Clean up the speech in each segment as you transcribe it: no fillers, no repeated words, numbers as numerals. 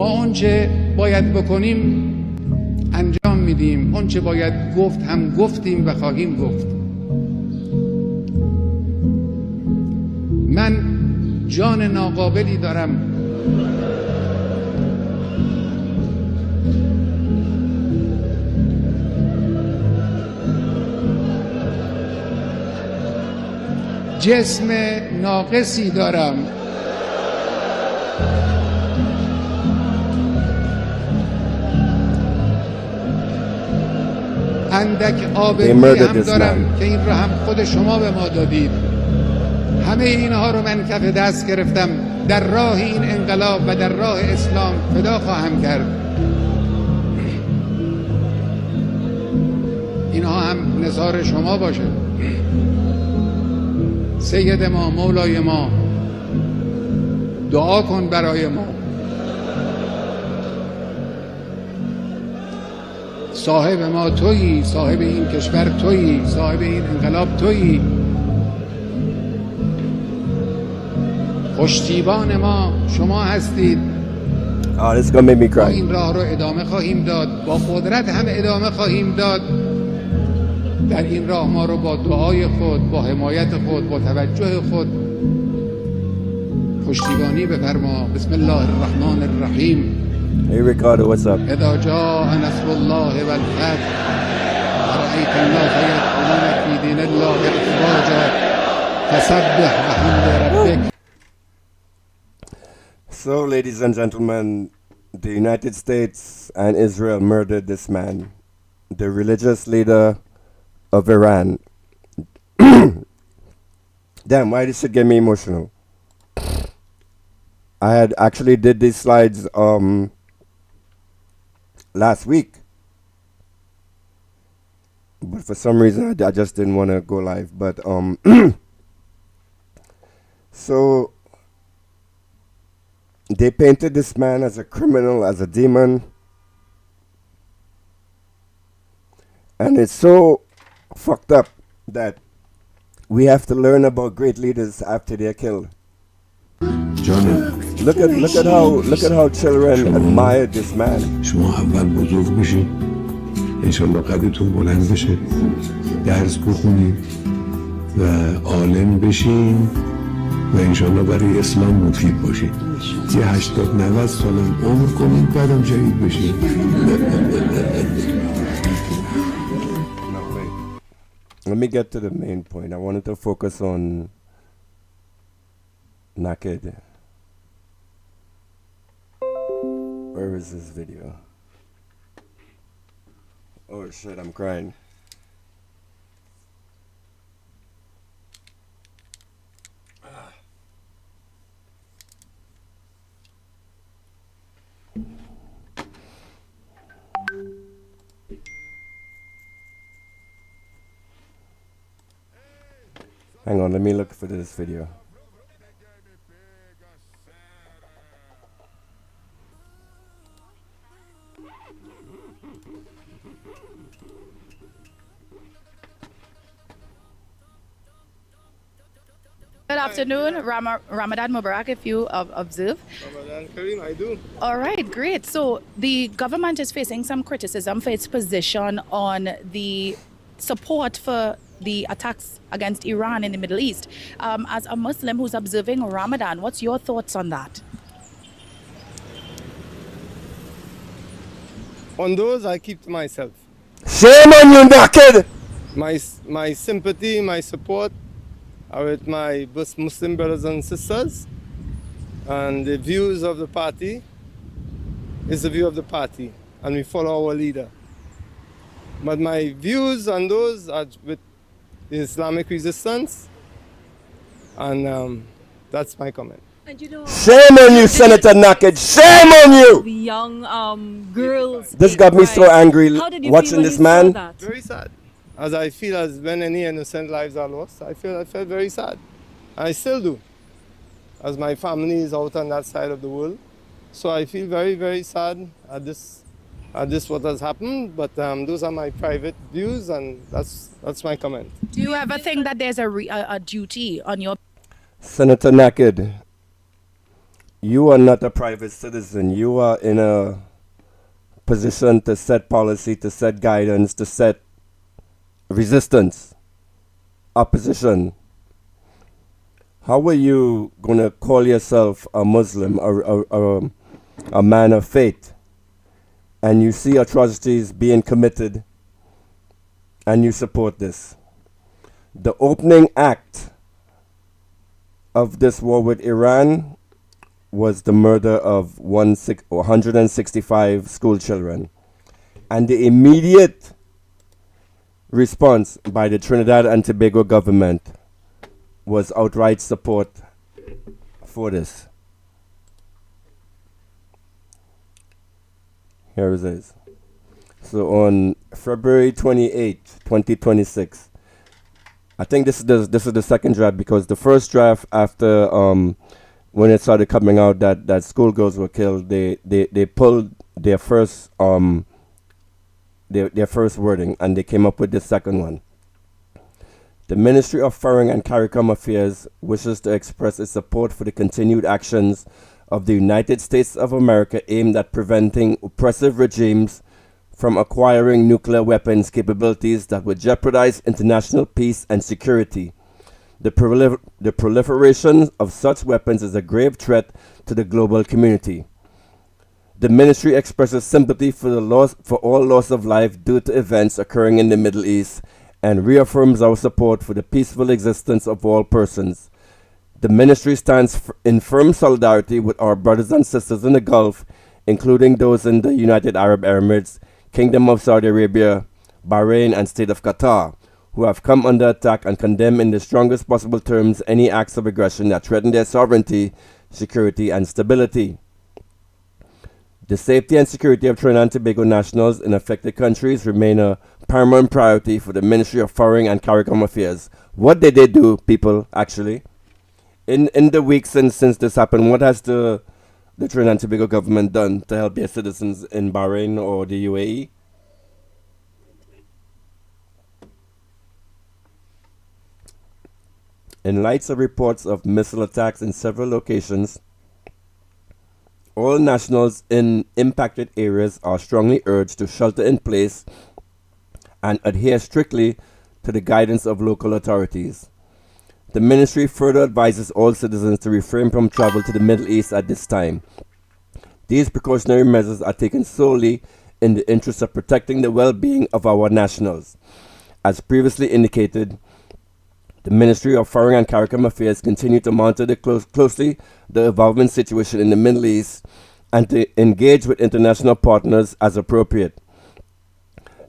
ما اونچه باید بکنیم انجام میدیم، اونچه باید گفت هم گفتیم و خواهیم گفت. من جان ناقابلی دارم جسم ناقصی دارم اندک آبرویی هم دارم که این را هم خود شما به ما دادید. همه اینها رو من کف دست گرفتم، در راه این انقلاب و در راه اسلام فدا خواهم کرد. اینها هم نثار شما باشه. سید ما، مولای ما، دعا کن برای ما. صاحب ما تویی، صاحب این کشور تویی، صاحب این انقلاب تویی. پشتیبان ما شما هستید. ما این راه رو ادامه خواهیم داد، با قدرت هم ادامه خواهیم داد. در این راه ما رو با دعای خود، با حمایت خود، با توجه خود پشتیبانی بفرما. بسم الله الرحمن الرحیم. Hey Ricardo, what's up? اذا جاء نصر الله والفتح ورأيت الناس يدخلون في دين الله أفواجا فسبح بحمد ربك. So, ladies and gentlemen, the United States and Israel murdered this man, the religious leader of Iran. Damn, why this should get me emotional? I had actually did these slides last week, but for some reason I just didn't want to go live. But so they painted this man as a criminal, as a demon, and it's so fucked up that we have to learn about great leaders after they're killed. Look at how children admired this man. شما اول بزرگ بشید، انشالله قدرتون بلند بشه، درس بخونید و عالم بشین و انشالله برای اسلام مفید باشید. یه 80-90 سالم عمر کنید بعدم شهید بشید. Let me get to the main point. I wanted to focus on Nakhid. Where is this video? Oh shit, I'm crying. Hang on, let me look for this video. Good afternoon, Ramadan Mubarak, if you observe. Ramadan Kareem, I do. All right, great. So the government is facing some criticism for its position on the support for the attacks against Iran in the Middle East. As a Muslim who's observing Ramadan, what's your thoughts on that? On those, I keep to myself. Shame on you, Nakhid! My sympathy, my support are with my Muslim brothers and sisters, and the views of the party is the view of the party, and we follow our leader. But my views on those are with the Islamic resistance, and that's my comment. And you know, Shame on you, Senator Nakhid! Shame on you! the young girls. This got me so angry How did you watching feel when this you saw man. that? Very sad. As I feel as when any innocent lives are lost, I felt very sad. I still do. As my family is out on that side of the world. So I feel very, very sad at this what has happened. But those are my private views, and that's my comment. Do you ever think that there's a duty on your Senator Nakhid, You are not a private citizen. You are in a position to set policy, to set guidance, to set resistance, opposition. How are you going to call yourself a Muslim, a man of faith, and you see atrocities being committed and you support this? The opening act of this war with Iran was the murder of 165 school children. And the immediate response by the Trinidad and Tobago government was outright support for this. Here it is. So on February 28, 2026, I think this is the second draft, because the first draft, after when it started coming out that schoolgirls were killed, they pulled their first their first wording, and they came up with the second one. The Ministry of Foreign and CARICOM Affairs wishes to express its support for the continued actions of the United States of America aimed at preventing oppressive regimes from acquiring nuclear weapons capabilities that would jeopardize international peace and security. The proliferation of such weapons is a grave threat to the global community. The ministry expresses sympathy for all loss of life due to events occurring in the Middle East and reaffirms our support for the peaceful existence of all persons. The ministry stands in firm solidarity with our brothers and sisters in the Gulf, including those in the United Arab Emirates, Kingdom of Saudi Arabia, Bahrain, and State of Qatar, who have come under attack, and condemn in the strongest possible terms any acts of aggression that threaten their sovereignty, security, and stability. The safety and security of Trinidad and Tobago nationals in affected countries remain a paramount priority for the Ministry of Foreign and CARICOM Affairs. What did they do, people, actually? In the weeks since this happened, what has the Trinidad and Tobago government done to help their citizens in Bahrain or the UAE? In light of reports of missile attacks in several locations, all nationals in impacted areas are strongly urged to shelter in place and adhere strictly to the guidance of local authorities. The ministry further advises all citizens to refrain from travel to the Middle East at this time. These precautionary measures are taken solely in the interest of protecting the well-being of our nationals. As previously indicated, the Ministry of Foreign and CARICOM Affairs continue to monitor closely the evolving situation in the Middle East and to engage with international partners as appropriate.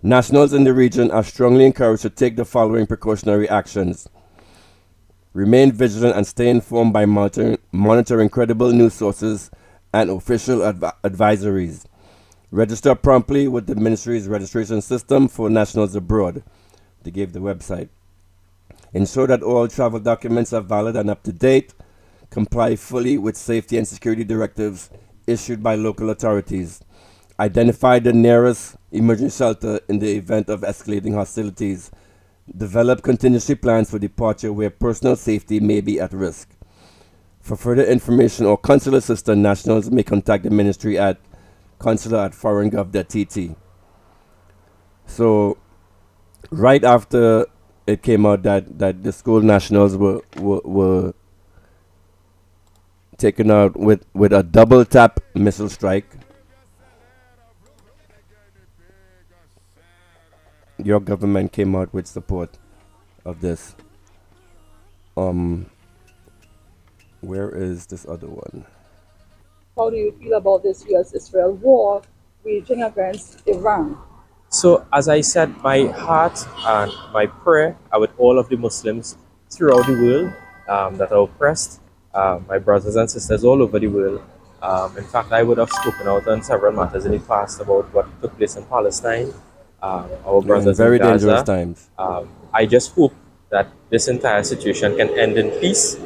Nationals in the region are strongly encouraged to take the following precautionary actions. Remain vigilant and stay informed by monitoring credible news sources and official advisories. Register promptly with the ministry's registration system for nationals abroad. They gave the website. Ensure that all travel documents are valid and up to date. Comply fully with safety and security directives issued by local authorities. Identify the nearest emergency shelter in the event of escalating hostilities. Develop contingency plans for departure where personal safety may be at risk. For further information or consular assistance, nationals may contact the ministry at consular@foreigngov.tt. So, right after it came out that the school nationals were taken out with a double tap missile strike, your government came out with support of this. Where is this other one? How do you feel about this US-Israel war waging against Iran? So, as I said, my heart and my prayer are with all of the Muslims throughout the world that are oppressed, my brothers and sisters all over the world. In fact, I would have spoken out on several matters in the past about what took place in Palestine, our brothers very in Gaza. dangerous times. I just hope that this entire situation can end in peace.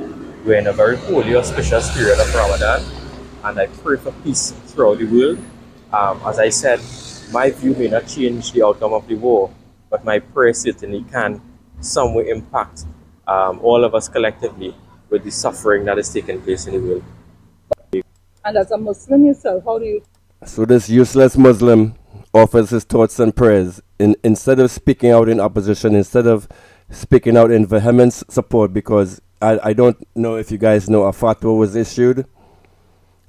We're in a very holy, auspicious period of Ramadan, and I pray for peace throughout the world. As I said, my view may not change the outcome of the war, but my prayer certainly can some way impact all of us collectively with the suffering that is taking place in the world. And as a Muslim yourself, how do you? So this useless Muslim offers his thoughts and prayers. Instead of speaking out in opposition, instead of speaking out in vehement support, because I don't know if you guys know, a fatwa was issued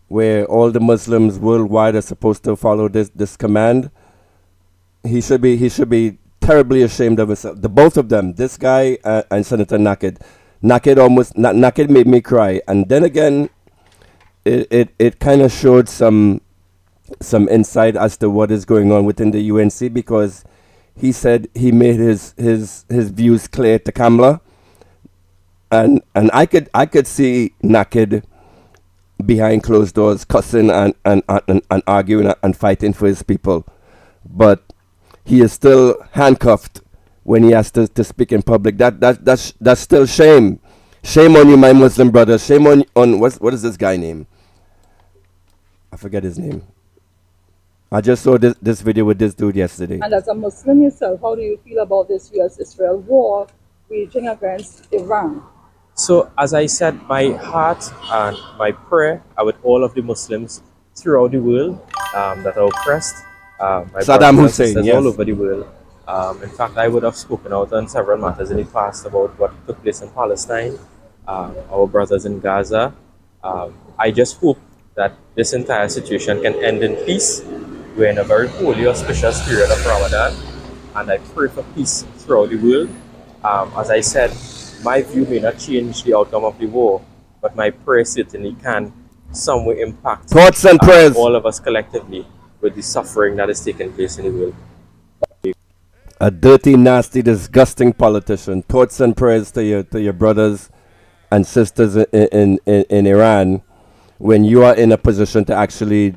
where all the Muslims worldwide are supposed to follow this command. He should be terribly ashamed of himself. The both of them, this guy and Senator Nakhid. Nakhid made me cry, and then again, it kind of showed some insight as to what is going on within the UNC, because he said he made his views clear to Kamala, and I could see Nakhid behind closed doors cussing and arguing and fighting for his people, but he is still handcuffed when he has to speak in public. That's still shame. Shame on you, my Muslim brothers. Shame on what is this guy name? I forget his name. I just saw this video with this dude yesterday. And as a Muslim yourself, how do you feel about this US-Israel war waging against Iran? So, as I said, my heart and my prayer are with all of the Muslims throughout the world that are oppressed. My Saddam Hussein, yes. all over the world. In fact, I would have spoken out on several matters in the past about what took place in Palestine, our brothers in Gaza. I just hope that this entire situation can end in peace. We're in a very holy, auspicious period of Ramadan, and I pray for peace throughout the world. As I said, my view may not change the outcome of the war, but my prayer certainly can somewhere impact Thoughts and prayers. all of us collectively with the suffering that is taking place in the world. A dirty, nasty, disgusting politician. Thoughts and prayers to your brothers and sisters in Iran, when you are in a position to actually,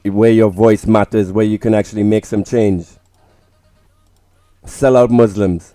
where your voice matters, where you can actually make some change. Sell out Muslims.